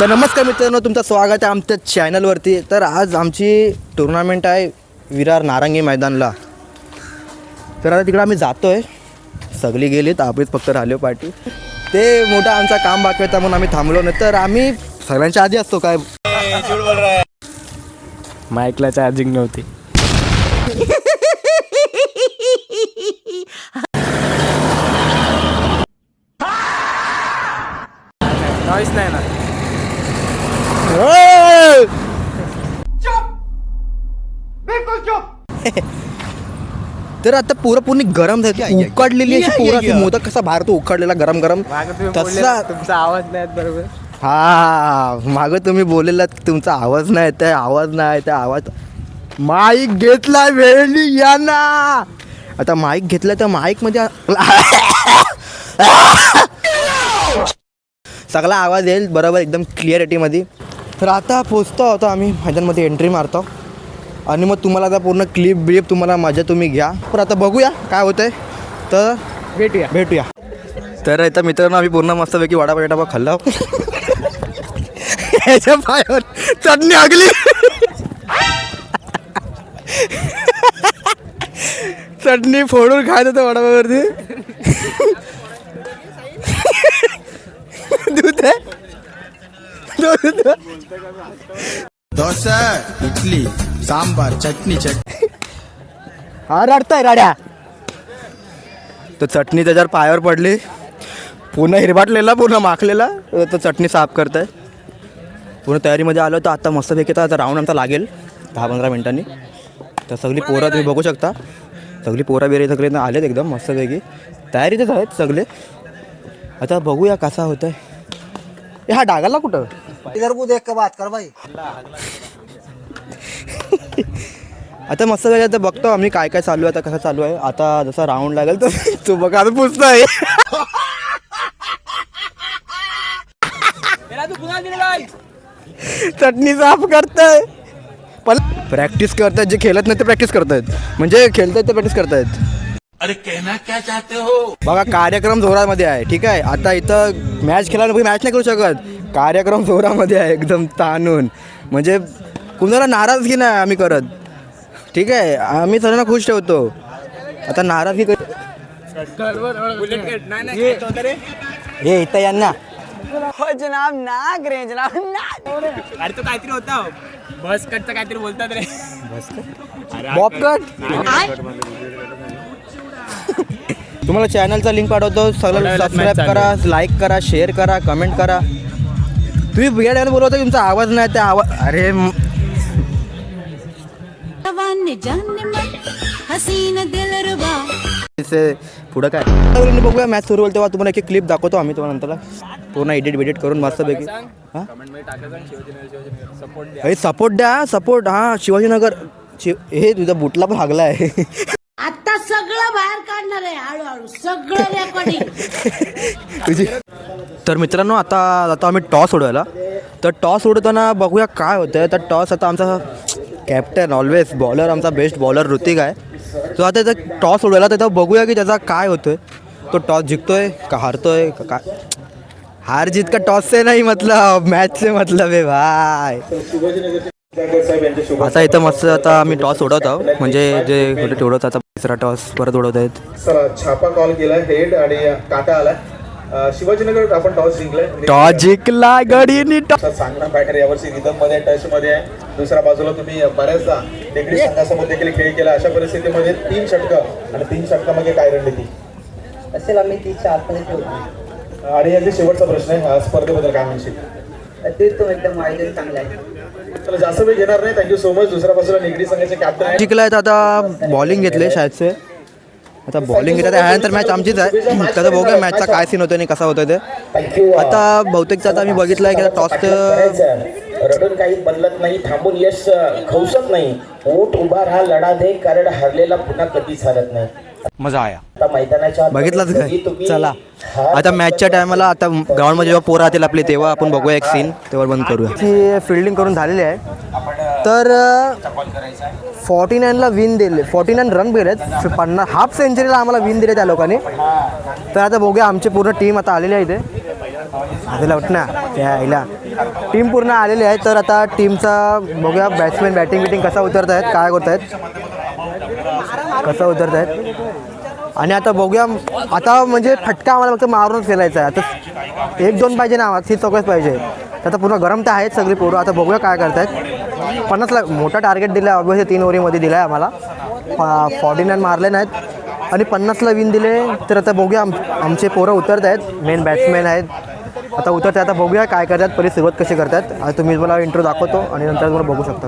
तर नमस्कार मित्रांनो, तुमचं स्वागत आहे आमच्या चॅनलवरती. तर आज आमची टुर्नामेंट आहे विरार नारंगी मैदानला. तर आता तिकडं आम्ही जातो आहे. सगळी गेलीत, आपलीच फक्त राहिलो पार्टी. ते मोठं आमचा काम बाकी होता म्हणून आम्ही थांबलो. नाही तर आम्ही सगळ्यांच्या आधी असतो. काय माईकला चार्जिंग नव्हती. नॉईस नाही ना. तर आता पूर्ण गरम झाली, उकडलेली अशी पूर्ण अशी मोदक कसा बाहेर तो उकडलेला गरम गरम तसा. तुमचा आवाज नाही बरोबर. हा मागं तुम्ही बोललेला तुमचा आवाज नाही येत आहे, आवाज नाही येत आहे, आवाज. माईक घेतला वेळी या ना. आता माईक घेतला तर माईक मध्ये सगळा आवाज येईल बरोबर एकदम क्लिअरिटीमध्ये. तर आता पोचतो होतो आम्ही मैदानमध्ये, एंट्री मारतो आणि मग तुम्हाला आता पूर्ण क्लिप तुम्हाला मजा तुम्ही घ्या. पण आता बघूया काय होतंय. तर भेटूया. तर इथं मित्रांनो आम्ही पूर्ण मस्तपैकी वडापाव खाल्ला. ह्याच्या पायावर चटणी आगली. चटणी फोडून खायचं होतं वडापाववरती. दूध आहे डोसा, इडली, सांबार, चटणी. हा रडताय राड्या. तर चटणी त्याच्यावर पायावर पडली, पूर्ण हिरबाटलेला, पूर्ण माखलेला. तर चटणी साफ करताय. पूर्ण तयारीमध्ये आलो. तर आता मस्तपैकी आता राऊंड आमचा लागेल 10-15 मिनिटांनी. तर सगळी पोरं तुम्ही बघू शकता, सगळी पोरं बिरे सगळे आलेत एकदम मस्तपैकी तयारीतच आहेत सगळे. आता बघूया कसा होत आहे. हा डागाला कुठं इधर को देख के बात कर भाई. आता मस्त वेळ आता बघतो आम्ही काय काय चालू आहे, आता कसं चालू आहे. आता जसा राऊंड लागेल तर तू बघा आता पुसतोय. चटणी साफ करताय, पण प्रॅक्टिस करतायत. जे खेळत नाही ते प्रॅक्टिस करतायत, म्हणजे खेळतायत ते प्रॅक्टिस करतायत. अरे कहना क्या चाहते हो? बघा कार्यक्रम जोरामध्ये आहे. ठीक आहे, आता इथं मॅच खेळायला मॅच नाही करू शकत. कार्यक्रम जोरामध्ये आहे एकदम ताणून, म्हणजे कुणाला नाराजगी नाही आम्ही करत. ठीक आहे, आम्ही सर्वांना खुश ठेवतो. आता नाराजगी हे इथं यांना जनाब नाग रे जनाब नाग. अरे तो काहीतरी होता बस कटचं काहीतरी बोलतात रे. बॉबकट. तुम्हाला चॅनलचा लिंक पाठवतो. सगळं सबस्क्राईब करा, लाईक करा, शेअर करा, कमेंट करा. तुम्ही बियाड्याने बोलवता तुमचा आवाज नाही. त्या आवाज अरे पुढं काय बघूया. मॅच सुरू होईल तेव्हा तुम्हाला एक क्लिप दाखवतो आम्ही तुम्हाला नंतर पूर्ण एडिट करून मस्तपैकी. हां सपोर्ट द्या, सपोर्ट. हां शिवाजीनगर हे तुझा बुटला पण हागला आहे. आता सगळं बाहेर काढणार आहे हळूहळू सगळं रेकॉर्डिंग तुझी. तर मित्रांनो आता आम्ही टॉस उडवायला. तर टॉस उडवताना बघूया काय होतं. तर टॉस आता आमचा कॅप्टन ऑलवेज बॉलर, आमचा बेस्ट बॉलर ऋतिक आहे. तो आता इथं टॉस उडवायला. तर बघूया की त्याचा काय होतोय. तो टॉस जिंकतोय का हारतोय का काय. हार जीत का टॉस से नाही मतलब, मॅच से मतलब आहे भाई. आता इथं मस्त आता आम्ही टॉस उडवत आहोत, म्हणजे जे उडवत आता तिसरा टॉस परत उडवत आहेत. सर छापा कॉल केला हेड आणि काटा आला. शिवाजीनगर आपण टॉस जिंकलाय. टॉस जिंकला गडीनी. चांगला बॅटर यावर्षी रिदम मध्ये टच मध्ये आहे. दुसऱ्या बाजूला तुम्ही बऱ्याचदा टेकडी संघासमोर देखील खेळ केला. अशा परिस्थितीमध्ये 3 षटकं आणि 3 षटकामध्ये काय रणनीती असेल. आम्ही 30 आतमध्ये ठेवतो. आणि याचे शेवटचा प्रश्न आहे, स्पर्धेबद्दल काय म्हणशील. ते तो एकदम आयोजन चांगलं आहे. तर जास्त वेळ घेणार नाही. Thank you so much. दुसऱ्या बाजूला निगडी संघाचे कॅप्टन आहे. जिंकला आहेत. आता बॉलिंग घेतले शाळेचे. आता बॉलिंग घेतात. ह्यानंतर मॅच आमचीच आहे. त्याचा बघूया मॅचचा काय सीन होतो आणि कसा होतो ते. आता बहुतेकचा आता आम्ही बघितलं आहे की टॉसचं रडून काही बदलत नाही, थांबून यश खवसत नाही. ओट उभा राहा, लढा दे, कारण हरलेला पुन्हा कधीच हरत नाही. मजा आया. आता मैदानाच्या बघितलंच काय. चला आता मॅचच्या टायमाला आता ग्राउंडमध्ये जेव्हा पोरं राहतील आपले तेव्हा आपण बघूया एक सीन, तेव्हा बंद करूया. ती फिल्डिंग करून झालेली आहे. तर 49ला विन दिले, 49 रन दिलेत. 50 हाफ सेंचुरीला आम्हाला विन दिले त्या लोकांनी. तर आता बघूया आमची पूर्ण टीम आता आलेली आहे इथे. आलेला वाटत ना त्या आईला टीम पूर्ण आलेली आहे. तर आता टीमचा बघूया बॅट्समॅन बॅटिंग बिटिंग कसा उतरत आहेत, काय करत आहेत, कसं उतरत आहेत. आणि आता बघूया, आता म्हणजे फटका आम्हाला फक्त मारूनच खेळायचा आहे. आता 1-2 पाहिजे ना, आम्हाला 30-34 पाहिजे. तर आता पूर्ण गरम तर आहेत सगळी पोरं. आता बघूया काय करत आहेत. 50ला मोठा टार्गेट दिला आहे, ऑब्वियसली 3 ओव्हरमध्ये दिला आहे आम्हाला. 49 मारले नाहीत आणि 50ला विन दिले. तर आता बघूया आमचे पोरं उतरत आहेत, मेन बॅट्समॅन आहेत. आता उतरते, आता बघूया काय करतात, पहिली सुरुवात कशी करतात. आता तुम्ही मला इंट्रो दाखवतो आणि नंतर तुम्हाला बघू शकता.